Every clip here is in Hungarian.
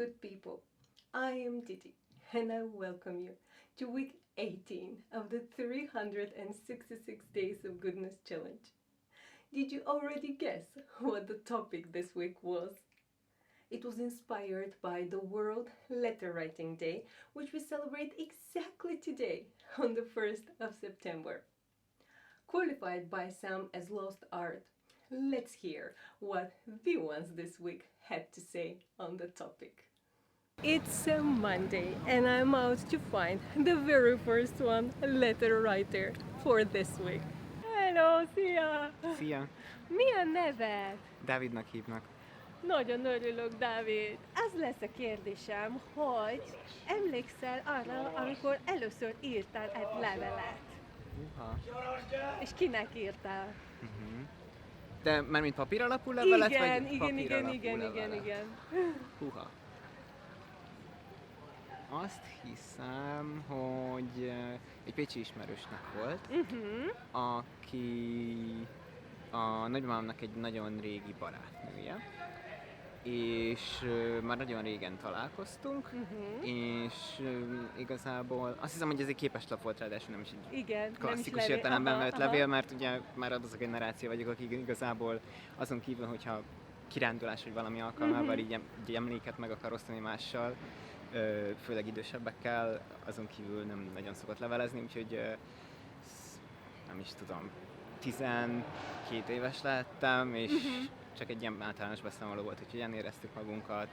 good people. I am Didi, and I welcome you to week 18 of the 366 Days of Goodness Challenge. Did you already guess what the topic this week was? It was inspired by the World Letter Writing Day, which we celebrate exactly today, on the 1st of September. Qualified by some as lost art, let's hear what the ones this week had to say on the topic. It's a Monday, and I'm out to find the very first one, letter writer, for this week. Hello, szia! Szia! Mi a neved? Dávidnak hívnak. Nagyon örülök, Dávid. Az lesz a kérdésem, hogy emlékszel arra, amikor először írtál egy levelet? Uha. És kinek írtál? De már mint papír alapú levelet, Igen, vagy igen, papír igen, alapú igen, levelet? igen. Húha. Azt hiszem, hogy egy pécsi ismerősnek volt, aki a nagymamámnak egy nagyon régi barátnője, és már nagyon régen találkoztunk, és igazából azt hiszem, hogy ez egy képeslap volt, ráadásul nem is egy Igen, klasszikus értelemben vett levél, mert ugye már az a generáció vagyok, akik igazából azon kívül, hogyha kirándulás vagy valami alkalmával így emléket meg akar osztani mással, főleg idősebbekkel, azon kívül nem nagyon szokott levelezni, úgyhogy nem is tudom, 12 éves lettem, és csak egy ilyen általános beszámoló volt, hogy hogyan éreztük magunkat,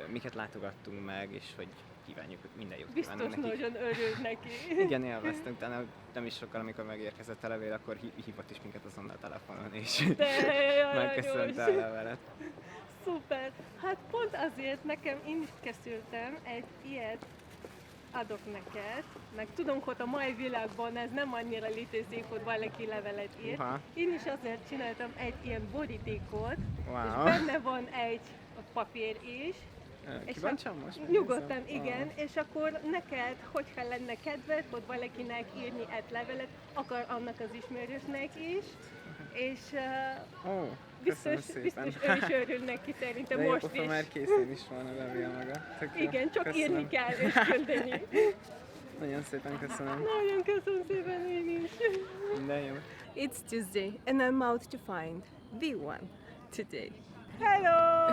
miket látogattunk meg, és hogy kívánjuk, hogy minden jót kívánunk Biztos nekik. nagyon örült neki. Igen, élveztünk, utána nem is sokkal, amikor megérkezett a levél, akkor hívott is minket azonnal telefonon, és megköszönte a levelet. Szuper! Hát pont azért én is készültem egy ilyet adok neked, meg tudom, hogy a mai világban ez nem annyira létezik, hogy valaki levelet ír. Én is azért csináltam egy ilyen borítékot, Wow. és benne van egy papír is. Kibántsam most? Nyugodtan, igen, és akkor neked, hogyha lenne kedved, hogy valakinek írni egy levelet, akar annak az ismerősnek is, és biztos ő is örül neki szerintem de most is. De már készen is van a levél maga. Igen, csak köszönöm. Írni kell és küldeni. Nagyon szépen köszönöm. Nagyon köszönöm szépen én is. Minden jó. It's Tuesday and I'm out to find the one today. Hello!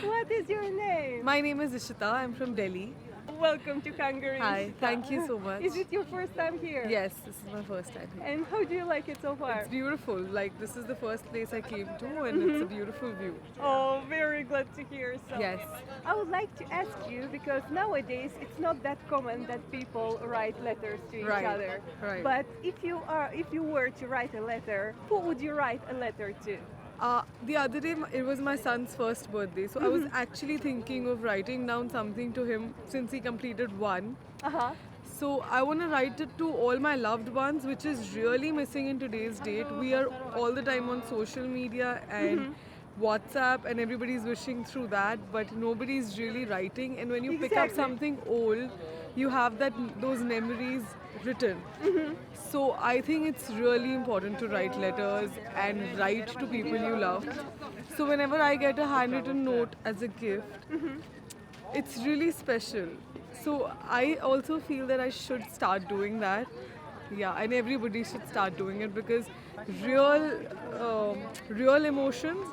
What is your name? My name is Ishita. I'm from Delhi. Welcome to Hungary. Hi, thank you so much. Is it your first time here? Yes, this is my first time here. And how do you like it so far? It's beautiful. Like, this is the first place I came to, and it's a beautiful view. Oh, very glad to hear so. Yes. I would like to ask you, because nowadays it's not that common that people write letters to each other. Right. But if you were to write a letter, who would you write a letter to? The other day, it was my son's first birthday, so I was actually thinking of writing down something to him since he completed one. So I want to write it to all my loved ones, which is really missing in today's date. We are all the time on social media and WhatsApp, and everybody's wishing through that, but nobody's really writing. And when you pick up something old, you have those memories written. So I think it's really important to write letters and write to people you love. So whenever I get a handwritten note as a gift, it's really special. So I also feel that I should start doing that. Yeah, and everybody should start doing it, because real emotions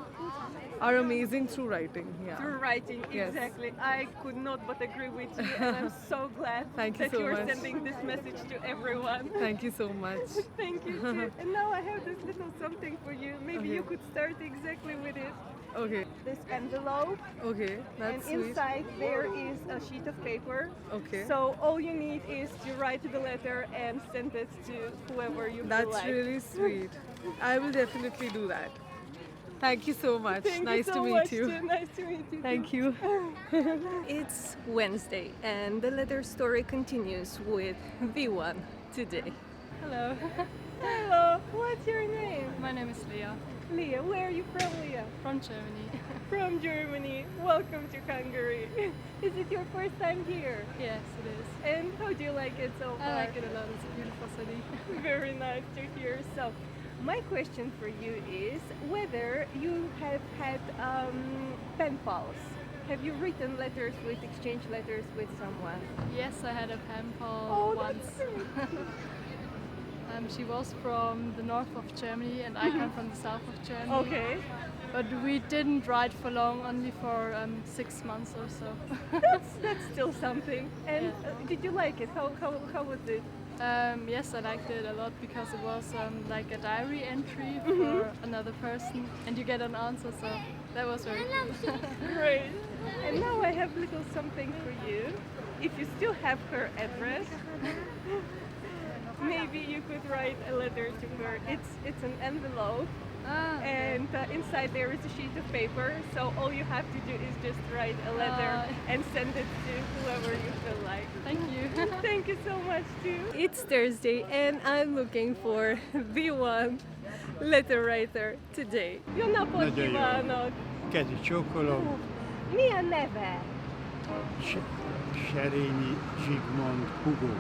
are amazing through writing. Yeah. Through writing, Yes. exactly. I could not but agree with you, and I'm so glad Thank you that so you're much. sending this message to everyone. Thank you so much. Thank you too. And now I have this little something for you. Maybe Okay. you could start exactly with it. Okay, This envelope, okay, and that's sweet. inside there is a sheet of paper. Okay. So all you need is to write the letter and send it to whoever you feel That's like. really sweet. I will definitely do that. Thank you so much. Thank Nice you so to meet much, you. too. Nice to meet you. Thank too. you. It's Wednesday, and the letter story continues with the one today. Hello, Hello, what's your name? my name is Leah Leah. Where are you from, Leah? from Germany. From Germany. Welcome to Hungary. Is it your first time here? Yes, it is. And how do you like it so far? I like it a lot. It's a beautiful city. Very nice to hear. So, my question for you is whether you have had pen pals Have you written letters with, exchange letters with someone? Yes, I had a pen pal Oh, once. that's great. She was from the north of Germany and I come from the south of Germany. Okay. But we didn't write for long, only for 6 months or so. That's still something. And did you like it? How was it? Yes, I liked it a lot because it was like a diary entry for another person and you get an answer, so that was very cool. Great. And now I have little something for you. If you still have her address, maybe you could write a letter to her. It's an envelope. And inside there is a sheet of paper, so all you have to do is just write a letter and send it to whoever you feel like. Thank you. Thank you so much too. It's Thursday and I'm looking for the one letter writer today. Jó napot Nagyon jó. kívánok! Kezi csókolom, Mi a neve? Serényi Zsigmond Hugo.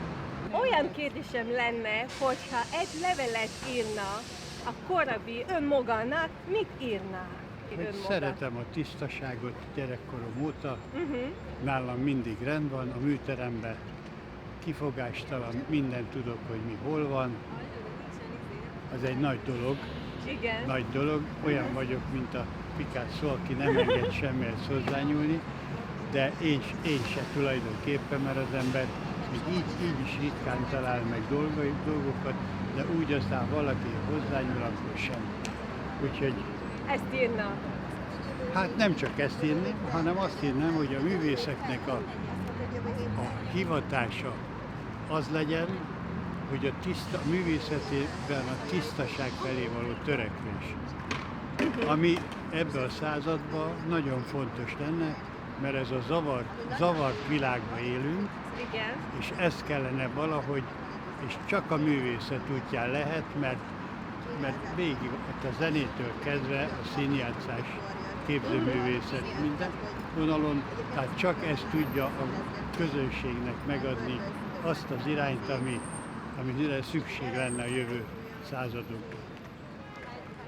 Olyan kérdésem lenne, hogyha egy levelet írna a korábbi önmagának, mit írná? Hogy szeretem a tisztaságot gyerekkorom óta, nálam mindig rend van, a műteremben kifogástalan, mindent tudok, hogy mi hol van. Az egy nagy dolog, Igen. nagy dolog. Olyan vagyok, mint a Picasso, aki nem enged semmihez hozzányúlni, de én se tulajdonképpen, mert az ember még így is ritkán talál meg dolgokat, de úgy aztán valaki hozzányúl, akkor sem. Úgyhogy Ezt írna. hát nem csak ezt írni, hanem azt írnám, hogy a művészeknek a hivatása az legyen, hogy a művészetében a tisztaság felé való törekvés. Ami ebben a században nagyon fontos lenne, mert ez a zavart világban élünk, Igen. és ezt kellene valahogy, és csak a művészet útján lehet, mert végig a zenétől kezdve a színjátszás, képzőművészet, minden vonalon, tehát csak ez tudja a közönségnek megadni azt az irányt, amire szükség lenne a jövő századokban.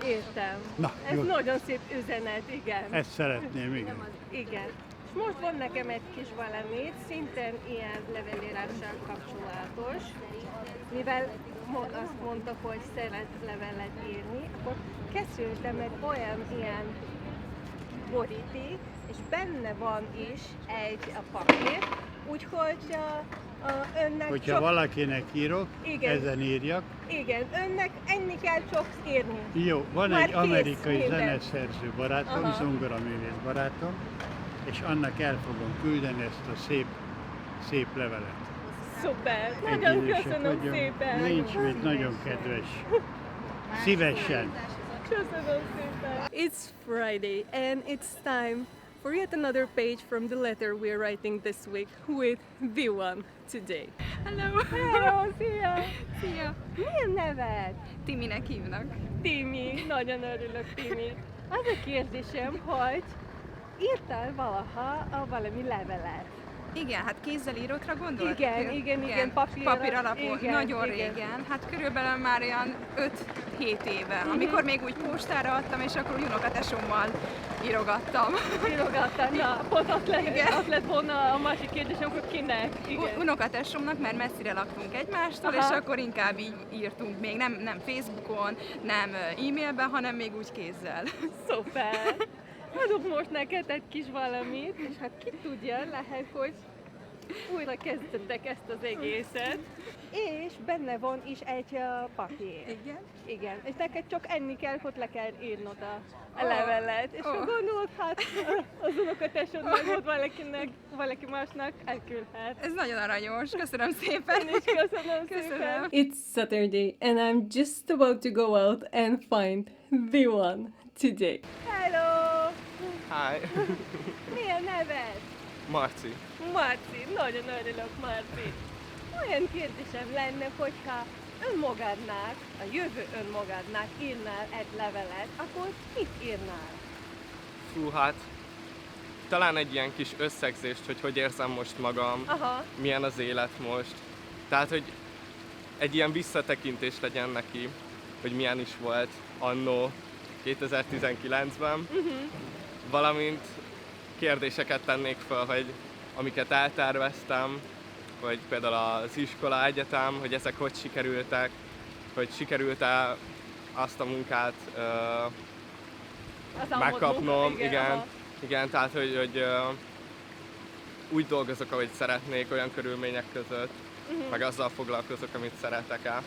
Értem. Na, Ez jó. nagyon szép üzenet, igen. Ezt szeretném, igen. Igen. És most van nekem egy kis valamit, szintén ilyen levelírással kapcsolatos. Mivel azt mondta, hogy szeret levelet írni, akkor készültem egy olyan ilyen boríték, és benne van is egy papír, úgyhogy önnek Hogyha csak... valakinek írok, Igen. ezen írjak. Igen, önnek ennyi kell csak írni. Jó, van Már egy kész amerikai minden. zeneszerző barátom, Aha. zongoraművész barátom, és annak el fogom küldeni ezt a szép levelet. Szuper! Nagyon Egyenlősek köszönöm vagyunk. szépen! Nincs mit, nagyon kedves. Szívesen. Köszönöm szépen! It's Friday and it's time for yet another page from the letter we're writing this week with the one today. Hello! Hello, szia! Szia! Milyen neved? Timinek hívnak. Timi, nagyon örülök, Timi. Az a kérdésem, hogy írtál valaha valami levelet? Igen, hát kézzel írókra gondolt? Igen, papírra. Papír alapon, Igen, nagyon igen. régen. Hát körülbelül már olyan 5-7 éve, amikor még úgy postára adtam, és akkor úgy unokatesommal írogattam. Írogattál, na, pont Igen. az lett volna a másik kérdésem, hogy kinek? Igen. Unokatesomnak, mert messzire laktunk egymástól, Aha. és akkor inkább így írtunk még, nem Facebookon, nem e-mailben, hanem még úgy kézzel. Szuper! Adok most neked egy kis valamit, és hát ki tudja, lehet, hogy újra kezdetek ezt az egészet. És benne van is egy papír. Igen? Igen, és neked csak enni kell, hogy le kell írnod a Ó, levelet. És ó. ha gondolod, hát az unokatesodnak volt valaki másnak, elküldhet. Ez nagyon aranyos, köszönöm szépen. Én is köszönöm Köszönöm. szépen. It's Saturday and I'm just about to go out and find the one today. Hello! Hi! Milyen neved? Marci. Marci, nagyon örülök, Marci. Olyan kérdésem lenne, hogyha önmagadnak, a jövő önmagadnak írnál egy levelet, akkor mit írnál? Fú, hát talán egy ilyen kis összegzést, hogy érzem most magam, Aha, milyen az élet most. Tehát, hogy egy ilyen visszatekintés legyen neki, hogy milyen is volt annó 2019-ben, valamint kérdéseket tennék fel, hogy amiket elterveztem, vagy például az iskola, egyetem, hogy ezek hogy sikerültek, hogy sikerült-e azt a munkát Az álmodó. megkapnom, igen, aha. igen, tehát hogy úgy dolgozok, ahogy szeretnék, olyan körülmények között, meg azzal foglalkozok, amit szeretek el.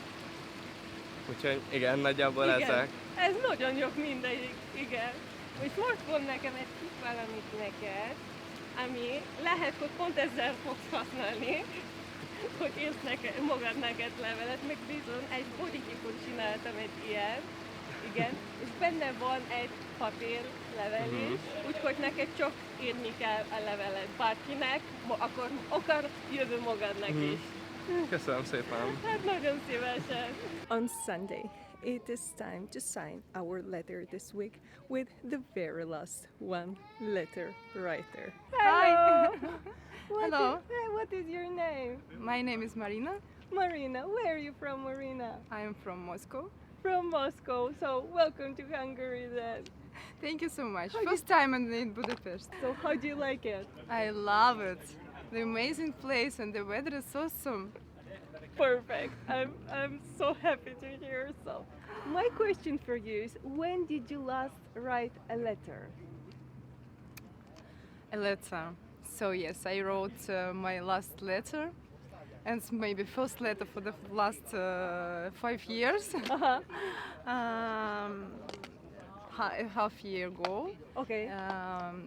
Úgyhogy igen, nagyjából Igen. ezek. Ez nagyon jó mindegyik, igen. És most mond nekem egy kis valamit neked, ami lehet, hogy pont ezzel fogsz használni, hogy írsz neked levelet, meg bizony egy borítékon csináltam egy ilyen, igen, és benne van egy papírlevel is, úgyhogy neked csak írni kell a levelet bárkinek, akar jövő magadnak is. Köszönöm szépen! Hát nagyon szívesen. On Sunday, it is time to sign our letter this week with the very last one letter writer. Hi. Hello. Hello. What is your name? My name is Marina. Marina. Where are you from, Marina? I am from Moscow. From Moscow. So welcome to Hungary then. Thank you so much. How First time in Budapest. So how do you like it? I love it. The amazing place and the weather is awesome. Perfect. I'm so happy to hear so. My question for you is, when did you last write a letter? A letter. So yes, I wrote my last letter, and maybe first letter for the last 5 years. Uh-huh. A half year ago, Okay.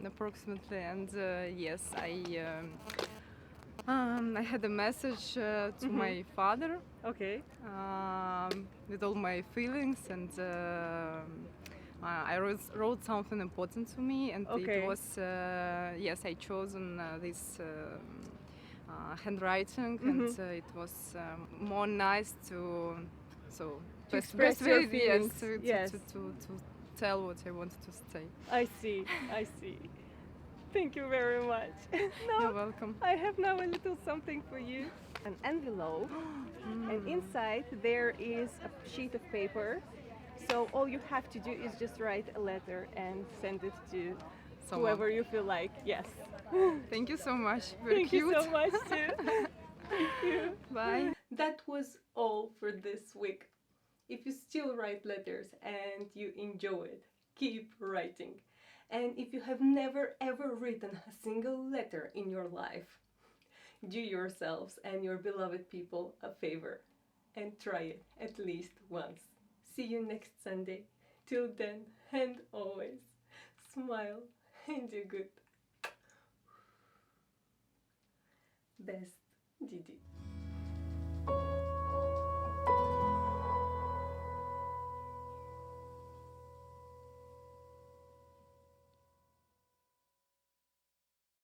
approximately, and yes, I had a message to my father Okay. with all my feelings, and I wrote something important to me, and Okay. it was yes, I chosen this handwriting, and it was more nice to express your yes, feelings, to, yes. to tell what I wanted to say. I see. I see. Thank you very much. You're Now welcome. I have now a little something for you. An envelope, and inside there is a sheet of paper. So all you have to do is just write a letter and send it to Someone. whoever you feel like. Yes. Thank you so much. Very Thank cute. you so much too. Thank you. Bye. That was all for this week. If you still write letters and you enjoy it, keep writing. And if you have never ever written a single letter in your life, do yourselves and your beloved people a favor and try it at least once. See you next Sunday. Till then, and always, smile and do good. Best, Didi.